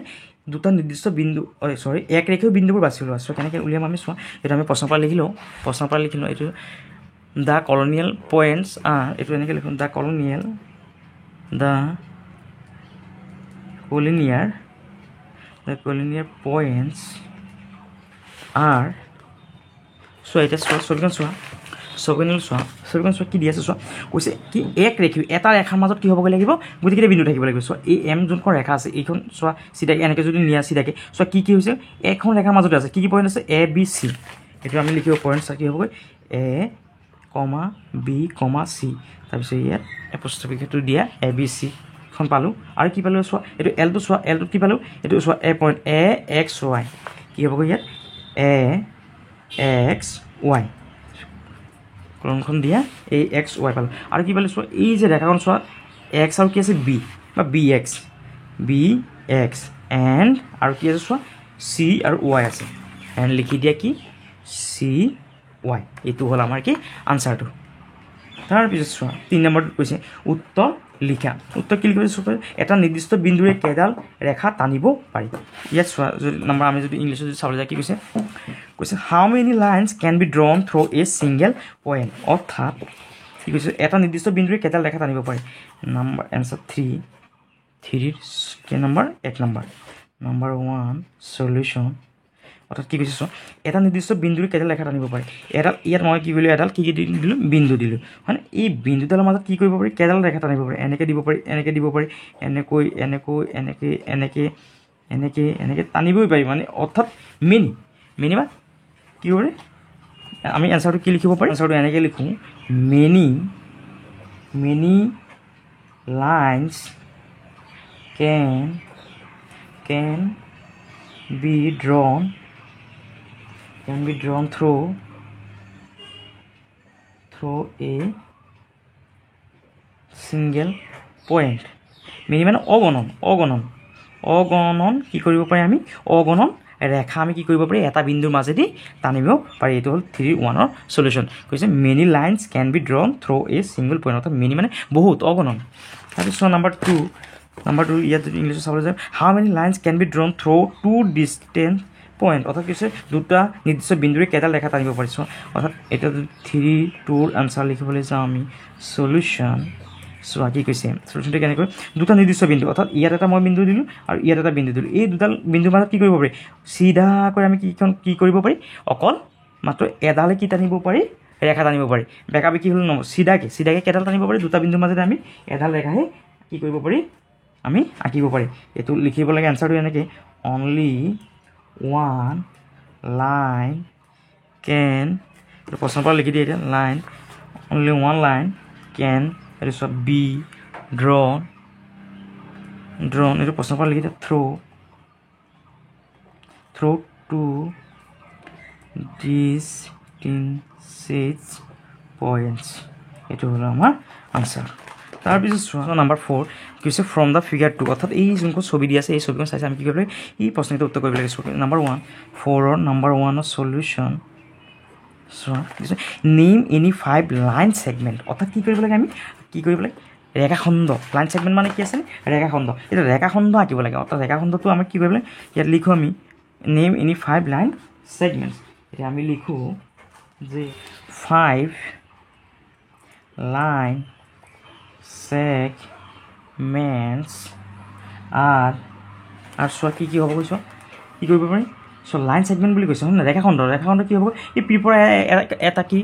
দুটা নিৰ্দিষ্ট বিন্দু এক ৰেখীয় বিন্দুবোৰ বাছি লোৱা চোৱা কেনেকৈ উলিয়াম আমি চোৱা এইটো আমি প্ৰশ্নৰ পৰা লিখি লওঁ এইটো দ্য কলনিয়েল পইণ্টছ এইটো এনেকৈ লিখোঁ দ্য কলনিয়েৰ পইণ্টছ আৰ চোৱা এতিয়া ছবিখন চোৱা কি দি আছে চোৱা কৈছে কি এক ৰেখীয় এটা ৰেখাৰ মাজত কি হ'বগৈ লাগিব গোটেইকেইটা বিন্দু থাকিব লাগিব চোৱা এই এম যোনখন ৰেখা আছে এইখন চোৱা চিধাকৈ এনেকৈ যদি নিয়া চিধাকৈ চোৱা কি হৈছে এখন ৰেখাৰ মাজতে আছে কি পইণ্ট আছে এ বি চি এইটো আমি লিখিব পইণ্ট চোৱা কি হ'বগৈ এ কমা বি কমা চি তাৰপিছত ইয়াত এপষ্ট্ৰফিটো দিয়া এ বি চিখন পালোঁ আৰু কি পালোঁ চোৱা এইটো এলটো চোৱা এলটোত কি পালোঁ এইটো চোৱা এ পইণ্ট এ এক্স ৱাই কি হ'বগৈ ইয়াত এ এক্স ৱাই কলমখন দিয়া এই এক্স ৱাই পালোঁ আৰু কি পালোঁ চোৱা এই যে ৰেখাখন চোৱা এক্স আৰু কি আছে বি বা বি এক্স এণ্ড আৰু কি আছে চোৱা চি আৰু ৱাই আছে এণ্ড লিখি দিয়া কি চি ৱাই এইটো হ'ল আমাৰ কি আনচাৰটো তাৰপিছত চোৱা 3 নম্বৰটোত কৈছে উত্তৰ লিখা। উত্তৰ কি লিখিব চোৱা, এটা নিৰ্দিষ্ট বিন্দুৰে কেইডাল ৰেখা টানিব পাৰি। ইয়াত চোৱা যদি নম্বৰ আমি যদি ইংলিছত যদি চাবলৈ যায় কি কৈছে, how many lines can be drawn through a single point. অৰ্থাৎ কি কৈছে, এটা নিৰ্দিষ্ট বিন্দুৰে কেইডাল ৰেখা টানিব পাৰি। নম্বৰ এনচাৰ 3 কেই নম্বৰ 1 নম্বৰ। Number 1 solution. অৰ্থাৎ কি কৈছে চোৱা, এটা নিৰ্দিষ্ট বিন্দুৰে কেইডাল ৰেখা টানিব পাৰি। এডাল ইয়াত মই কি কৰিলোঁ, এডাল কি দিলোঁ, বিন্দু দিলোঁ হয়নে। এই বিন্দুডালৰ মাজত কি কৰিব পাৰি, কেইডাল ৰেখা টানিব পাৰি। এনেকৈ দিব পাৰি, এনেকৈ দিব পাৰি, এনেকৈ এনেকৈ এনেকৈ এনেকৈ এনেকৈ এনেকৈ টানিবই পাৰি মানে। অৰ্থাৎ মেনি বা কি কৰে, আমি এনচাৰটো কি লিখিব পাৰি, এনচাৰটো এনেকৈ লিখোঁ, many lines can be drawn through a single point। Many মানে অগণন কি কৰিব পাৰি, আমি অগণন ৰেখা আমি কি কৰিব পাৰি, এটা বিন্দুৰ মাজেদি টানিব পাৰি। এইটো হ'ল 3-1ৰ সলিউশ্যন। কৈছে many lines can be drawn through a single point. অৰ্থাৎ মেনি মানে বহুত, অগণন। তাৰপিছত নম্বৰ 2 ইয়াত যদি ইংলিছত চাবলৈ যায়, how many lines can be drawn through 2 distinct point. অৰ্থাৎ কি হৈছে, দুটা নিৰ্দিষ্ট বিন্দুৰে কেইডাল ৰেখা টানিব পাৰিছোঁ। অৰ্থাৎ এতিয়া যদি 3-2ৰ আনচাৰ লিখিবলৈ যাওঁ আমি, সলিউশ্যন। চোৱা কি কৈছে, সলিউশ্যনটো কেনেকৈ, দুটা নিৰ্দিষ্ট বিন্দু, অৰ্থাৎ ইয়াত এটা মই বিন্দু দিলোঁ আৰু ইয়াত এটা বিন্দু দিলোঁ। এই দুডাল বিন্দুৰ মাজত কি কৰিব পাৰি, চিধাকৈ আমি কি কৰিব পাৰি, অকল মাত্ৰ এডালে কি টানিব পাৰি, ৰেখা টানিব পাৰি। বেকাবেকি হ'লে নহ'ব, চিধাকৈ কেইডাল টানিব পাৰি, দুটা বিন্দুৰ মাজতে আমি এডাল ৰেখাহে কি কৰিব পাৰি, আমি আঁকিব পাৰি। এইটো লিখিব লাগে এনচাৰটো এনেকৈ, অনলি ওৱান লাইন কেন, এইটো প্ৰশ্নৰ পৰা লিখি দিয়ে এতিয়া, অনলি ওৱান লাইন কেন, এইটো চব বি ড্ৰন, এইটো প্ৰশ্নৰ পৰা লিখি দিয়ে, থ্ৰু 2 distinct points। এইটো হ'ল আমাৰ আনচাৰ। তাৰপিছত চোৱা নম্বৰ 4 কি হৈছে, ফ্ৰম দ্য ফিগাৰ 2। অৰ্থাৎ এই যোনখন ছবি দি আছে, এই ছবিখন চাইছে আমি কি কৰিব লাগে, এই প্ৰশ্নটো উত্তৰ কৰিব লাগে। নম্বৰ 1 4ৰ নম্বৰ 1ৰ সলিউশ্যন। চোৱা নেম এনি 5 লাইন ছেগমেণ্ট। অৰ্থাৎ কি কৰিব লাগে, আমি কি কৰিব লাগে, ৰেখাখণ্ড। লাইন ছেগমেণ্ট মানে কি আছে, ৰেখাখণ্ড। এতিয়া ৰেখাখণ্ড আঁকিব লাগে। অৰ্থাৎ ৰেখাখণ্ডটো আমি কি কৰিব লাগে, ইয়াত লিখোঁ আমি নেম এনি 5 লাইন ছেগমেণ্ট। এতিয়া আমি লিখোঁ যে 5 লাইন ছেগমেণ্টছ আৰু চোৱা কি হ'ব কৈছোঁ, কি কৰিব পাৰি, চ' লাইন ছেগমেণ্ট বুলি কৈছে হয় নহয়, ৰেখাখণ্ড কি হ'ব, এই পিৰ পৰা এটা কি,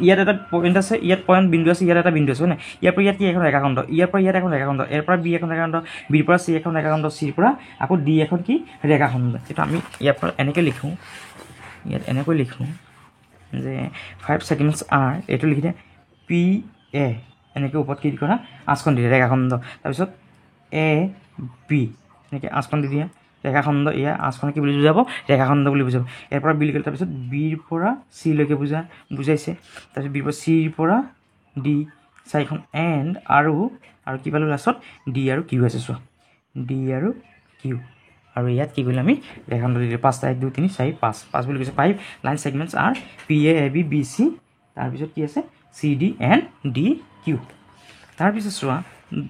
ইয়াত এটা পইণ্ট আছে, ইয়াত পইণ্ট বিন্দু আছে, ইয়াত এটা বিন্দু আছে হয় নাই, ইয়াৰ পৰা ইয়াত কি এখন ৰেখাখণ্ড, ইয়াৰ পৰা ইয়াত এখন ৰেখাখণ্ড, ইয়াৰ পৰা বি এখন ৰেখাখণ্ড, বিৰ পৰা চি এখন ৰেখাখণ্ড, চিৰ পৰা আকৌ ডি এখন কি ৰেখাখণ্ড। সেইটো আমি ইয়াৰ পৰা এনেকৈ লিখোঁ, ইয়াত এনেকৈ লিখোঁ যে 5 ছেগমেণ্টছ আৰ, এইটো লিখি দিয়ে পি এ, এনেকৈ ওপৰত কি কৰা আঁচখন দি দিয়ে ৰেখাখণ্ড। তাৰপিছত এ বি এনেকৈ আঁচখন দি দিয়ে ৰেখাখণ্ড, ইয়াৰ আঁচখন কি বুলি বুজাব, ৰেখাখণ্ড বুলি বুজাব। ইয়াৰ পৰা বি লিখিলে, তাৰপিছত বিৰ পৰা চিলৈকে বুজাইছে, তাৰপিছত বিৰ পৰা চিৰ পৰা ডি, চাৰিখন এণ্ড আৰু কি পালোঁ লাষ্টত ডি আৰু কিউ আছে। চোৱা ডি আৰু কিউ, আৰু ইয়াত কি কৰিলোঁ আমি ৰেখাখণ্ড দি দিলোঁ 5টা, 1 2 3 4 5 বুলি কৈছে। 5 line segments are P A B B C, তাৰপিছত কি আছে C D and D Q. তাৰপিছত চোৱা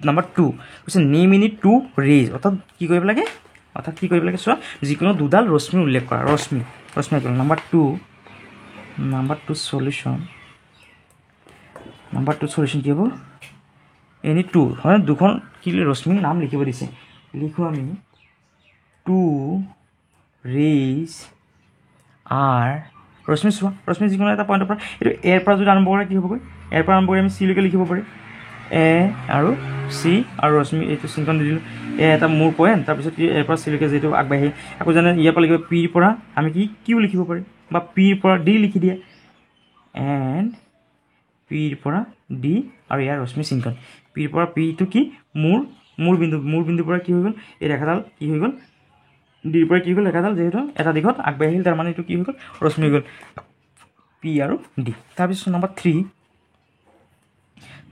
নম্বৰ 2 কৈছে নেম এনি 2 ৰেজ। অৰ্থাৎ কি কৰিব লাগে, চোৱা যিকোনো দুডাল ৰশ্মি উল্লেখ কৰা, ৰশ্মি কৰিলোঁ। Number 2 solution. নম্বৰ 2 সলিউশ্যন কি হ'ব, এনি 2 হয়, দুখন কি ৰশ্মিৰ নাম লিখিব দিছে। লিখোঁ আমি 2 ৰেজ আৰ, ৰশ্মি চোৱা, ৰশ্মি যিকোনো এটা পইণ্টৰ পৰা, এইটো এৰ পৰা যদি আৰম্ভ কৰে কি হ'বগৈ, এৰ পৰা আৰম্ভ কৰি আমি চিলৈকে লিখিব পাৰি, এ আৰু চি আৰু ৰশ্মি, এইটো চিনখন দি দিলোঁ, এ এটা মোৰ পইণ্ট, তাৰপিছত এৰ পৰা চিলৈকে যিটো আগবাঢ়ি, আকৌ যেনে ইয়াৰ পৰা লিখিব পিৰ পৰা আমি কি কিউ লিখিব পাৰি, বা পিৰ পৰা ডি লিখি দিয়ে, এণ্ড পিৰ পৰা ডি আৰু ইয়াৰ ৰশ্মি চিনখন, পিৰ পৰা পিটো কি মোৰ বিন্দুৰ পৰা কি হৈ গ'ল, এই ৰেখাডাল কি হৈ গ'ল, ডিৰ পৰা কি হৈ গ'ল, ৰেখাডাল যিহেতু এটা দিশত আগবাঢ়ি আহিল, তাৰমানে এইটো কি হৈ গ'ল, ৰশ্মি হৈ গ'ল, পি আৰু ডি। তাৰপিছত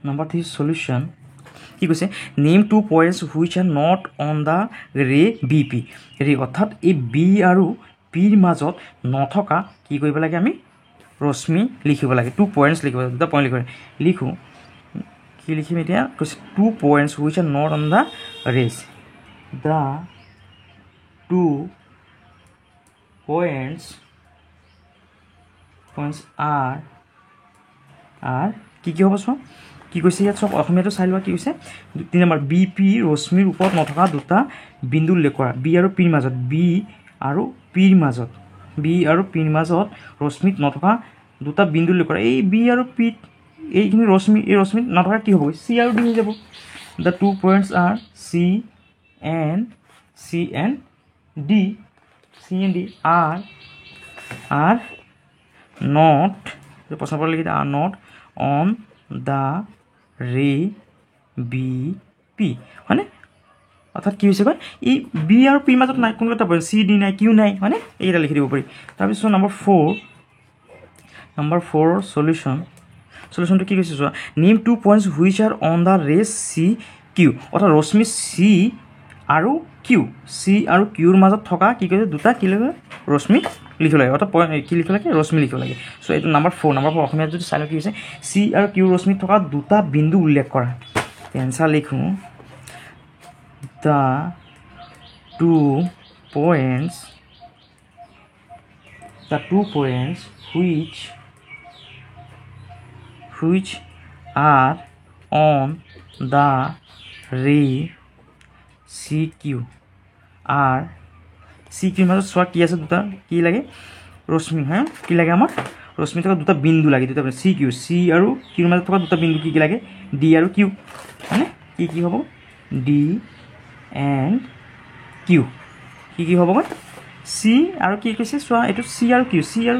নম্বৰ 3 সলিউশ্যন কি কৈছে, name 2 points which are not on the ৰে বি পি। অৰ্থাৎ এই বি আৰু পিৰ মাজত নথকা কি কৰিব লাগে, আমি ৰশ্মি লিখিব লাগে, 2 পইণ্টছ লিখিব লাগে, 2টা পইণ্ট লিখিব লাগে। লিখোঁ কি লিখিম এতিয়া কৈছে 2 points which are not on the race. The 2 points are কি হ'ব চোৱা কি কৈছে ইয়াত চব অসমীয়াটো চাই লোৱা কি কৈছে 3 নম্বৰ বি পি ৰশ্মিৰ ওপৰত নথকা দুটা বিন্দু উল্লেখ কৰা বি আৰু পিৰ মাজত বি আৰু পিৰ মাজত ৰশ্মিত নথকা দুটা বিন্দু উল্লেখ কৰা এই বি আৰু পি এইখিনি ৰশ্মিত নথকা কি হ'ব চি আৰু ডি হৈ যাব the 2 points are C and D are not প্ৰশ্ন পত্ৰ লিখি are not on the ray BP হয়নে অৰ্থাৎ কি হৈছে কয় এই বি আৰু পিৰ মাজত নাই কোনো এটা পইণ্ট চি ডি নাই কিউ নাই হয়নে এইকেইটা লিখি দিব পাৰি তাৰপিছত নম্বৰ 4 সলিউশ্যনটো কি কৈছে চোৱা name 2 points which are on the ray C Q অৰ্থাৎ ৰশ্মি চি আৰু কিউৰ মাজত থকা কি কৈছে দুটা কি লাগে ৰশ্মি লিখিব লাগে অৰ্থাৎ কি লিখিব লাগে ৰশ্মি লিখিব লাগে চ' এইটো নম্বৰ 4 অসমীয়াত যদি চাই লওঁ কি হৈছে চি আৰু কিউ ৰশ্মিত থকা দুটা বিন্দু উল্লেখ কৰা এনচাৰ লিখোঁ the 2 points which are on the ray CQ are CQৰ মাজত চোৱা কি আছে দুটা কি লাগে ৰশ্মি হা কি লাগে আমাৰ ৰশ্মি থকা দুটা বিন্দু লাগে দুটা CQ C আৰু কিউৰ মাজত থকা দুটা বিন্দু কি লাগে D আৰু Q মানে কি হ'ব D and Q কি হ'ব কয় C আৰু কি কৈছে চোৱা এইটো C আৰু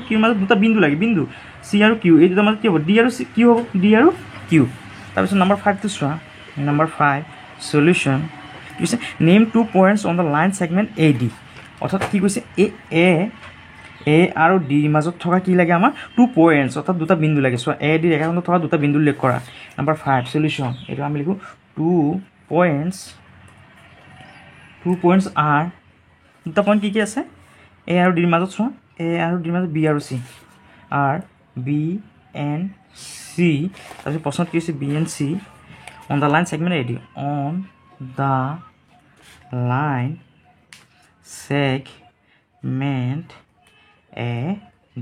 কিউৰ মাজত দুটা বিন্দু লাগে বিন্দু C আৰু Q এই দুটাৰ মাজত কি হ'ব D আৰু কি হ'ব D আৰু Q তাৰপিছত নম্বৰ 5টো চোৱা নম্বৰ 5 সলিউশ্যন কি কৈছে name 2 points on the line segment AD অৰ্থাৎ কি কৈছে এ আৰু ডিৰ মাজত থকা কি লাগে আমাৰ 2 points অৰ্থাৎ দুটা বিন্দু লাগে চোৱা এ ডি ৰেখাখনত থকা দুটা বিন্দু উল্লেখ কৰা নম্বৰ 5 সলিউশ্যন এইটো আমি লিখোঁ 2 points are দুটা পইণ্ট কি আছে এ আৰু ডিৰ মাজত চোৱা এ আৰু ডিৰ মাজত বি আৰু চি আৰ বি এন চি তাৰপিছত প্ৰশ্নত কি হৈছে B N C on the line segment A D on the line segment A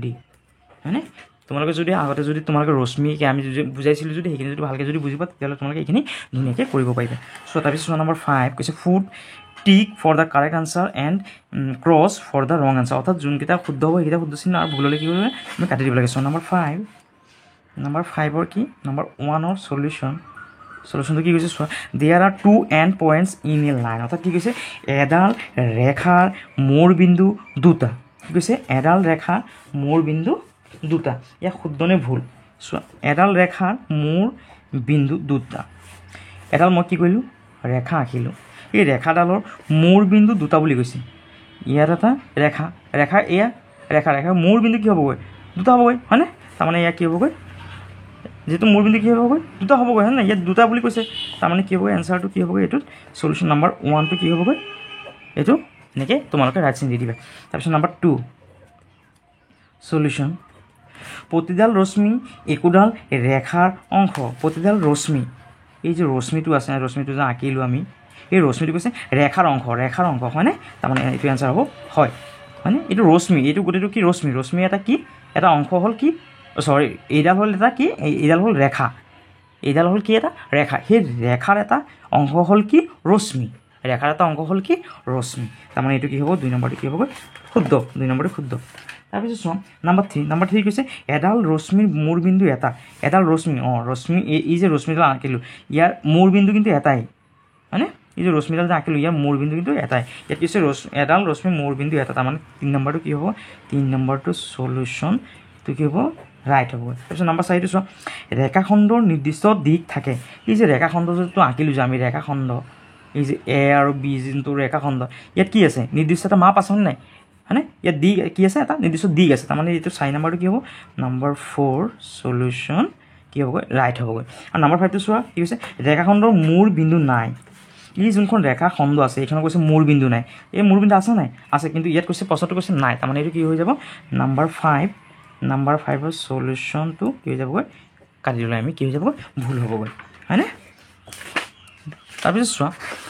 D হয়নে তোমালোকে যদি আগতে যদি তোমালোকে ৰশ্মিকে আমি যদি বুজাইছিলোঁ যদি সেইখিনি যদি ভালকৈ যদি বুজি পোৱা তেতিয়াহ'লে তোমালোকে এইখিনি ধুনীয়াকৈ কৰিব পাৰিবা চ' তাৰপিছত নম্বৰ 5 কৈছে put tick for the correct answer and cross for the wrong answer অৰ্থাৎ যোনকেইটা শুদ্ধ হ'ব সেইকেইটা শুদ্ধ চিহ্ন আৰু ভুললৈ কি কৰিব আমি কাটি দিব লাগে চ' নম্বৰ 5ৰ কি নম্বৰ 1ৰ সলিউশ্যনটো কি কৈছে চোৱা there are 2 end points in a line অৰ্থাৎ কি কৈছে এডাল ৰেখাৰ মূৰ বিন্দু দুটা কি কৈছে এডাল ৰেখাৰ মূৰ বিন্দু দুটা ইয়াক শুদ্ধ নে ভুল চোৱা এডাল ৰেখাৰ মূৰ বিন্দু দুটা এডাল মই কি কৰিলোঁ ৰেখা আঁকিলোঁ এই ৰেখাডালৰ মূৰ বিন্দু দুটা বুলি কৈছে ইয়াত এটা ৰেখা এয়া ৰেখাৰ মূৰ বিন্দু কি হ'বগৈ দুটা হ'বগৈ হয়নে তাৰমানে ইয়াত কি হ'বগৈ যেহেতু মূৰ বিন্দু কি হ'বগৈ দুটা হ'বগৈ হয় নাই ইয়াত দুটা বুলি কৈছে তাৰমানে কি হ'বগৈ এনচাৰটো কি হ'বগৈ এইটোত সলিউশ্যন নম্বৰ 1টো কি হ'বগৈ এইটো এনেকৈ তোমালোকে ৰাইট চিন দি দিবা তাৰপিছত নম্বৰ 2 সলিউশ্যন প্ৰতিডাল ৰশ্মি একোডাল ৰেখাৰ অংশ প্ৰতিডাল ৰশ্মি এই যে ৰশ্মিটো আছে ৰশ্মিটো যে আঁকিলোঁ আমি এই ৰশ্মিটো কৈছে ৰেখাৰ অংশ হয়নে তাৰমানে এইটো এনচাৰ হ'ব হয় হয়নে এইটো ৰশ্মি এইটো গোটেইটো কি ৰশ্মি এটা অংশ হ'ল কি চৰি এইডাল হ'ল এটা কি এইডাল হ'ল ৰেখা এইডাল হ'ল কি এটা ৰেখা সেই ৰেখাৰ এটা অংশ হ'ল কি ৰশ্মি তাৰমানে এইটো কি হ'ব 2 নম্বৰটো কি হ'বগৈ শুদ্ধ 2 নম্বৰটো শুদ্ধ তাৰপিছত চোৱা নম্বৰ 3 কৈছে এডাল ৰশ্মিৰ মূৰ বিন্দু এটা এডাল ৰশ্মি এই যে ৰশ্মিডাল আঁকিলোঁ ইয়াৰ মূৰ বিন্দু কিন্তু এটাই হয়নে এই যে ৰশ্মিডাল যে আঁকিলোঁ ইয়াৰ মূৰ বিন্দু কিন্তু এটাই ইয়াত কি হৈছে এডাল ৰশ্মিৰ মূৰ বিন্দু এটা তাৰমানে 3 নম্বৰটো কি হ'ব 3 নম্বৰটো সলিউশ্যনটো কি হ'ব ৰাইট হ'ব তাৰপিছত নম্বৰ 4টো চোৱা ৰেখাখণ্ডৰ নিৰ্দিষ্ট দিশ থাকে এই যে ৰেখাখণ্ড যিটো আঁকিলোঁ যে আমি ৰেখাখণ্ড এই যে এ আৰু বি যোনটো ৰেখাখণ্ড ইয়াত কি আছে নিৰ্দিষ্ট এটা মাপ আছে নাই হয়নে ইয়াত দিশ কি আছে এটা নিৰ্দিষ্ট দিশ আছে তাৰমানে এইটো 4 নম্বৰটো কি হ'ব নম্বৰ 4 সলিউশ্যন কি হ'বগৈ ৰাইট হ'বগৈ আৰু নম্বৰ 5টো চোৱা কি কৈছে ৰেখাখণ্ডৰ মূৰ বিন্দু নাই এই যোনখন ৰেখাখণ্ড আছে এইখনত কৈছে মূৰ বিন্দু নাই এই মূৰ বিন্দু আছে নাই আছে কিন্তু ইয়াত কৈছে প্ৰশ্নটো কৈছে নাই তাৰমানে এইটো কি হৈ যাব নম্বৰ 5ৰ সলিউশ্যনটো কি হৈ যাবগৈ কাটি দিলে আমি কি হৈ যাবগৈ ভুল হ'বগৈ হয়নে তাৰপিছত চোৱা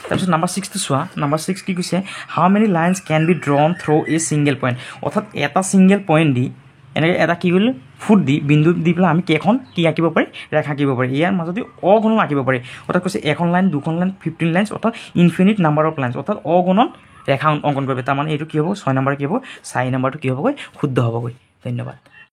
তাৰপিছত নাম্বাৰ 6টো চোৱা নাম্বাৰ 6 কি কৈছে how many lines can be drawn through a single point অৰ্থাৎ এটা ছিংগল পইণ্ট দি এনেকৈ এটা কি কৰিলোঁ ফুট দি বিন্দু দি পেলাই আমি কেইখন কি আঁকিব পাৰি ৰেখা আঁকিব পাৰি ইয়াৰ মাজতে অগণন আঁকিব পাৰি অৰ্থাৎ কৈছে এখন লাইন 2খন লাইন 15 লাইনছ অৰ্থাৎ ইনফিনিট নাম্বাৰ অফ লাইনছ অৰ্থাৎ অগণন ৰেখা অংকন কৰিব তাৰমানে এইটো কি হ'ব 6 নম্বৰ কি হ'ব 4 নম্বৰটো কি হ'বগৈ শুদ্ধ হ'বগৈ ধন্যবাদ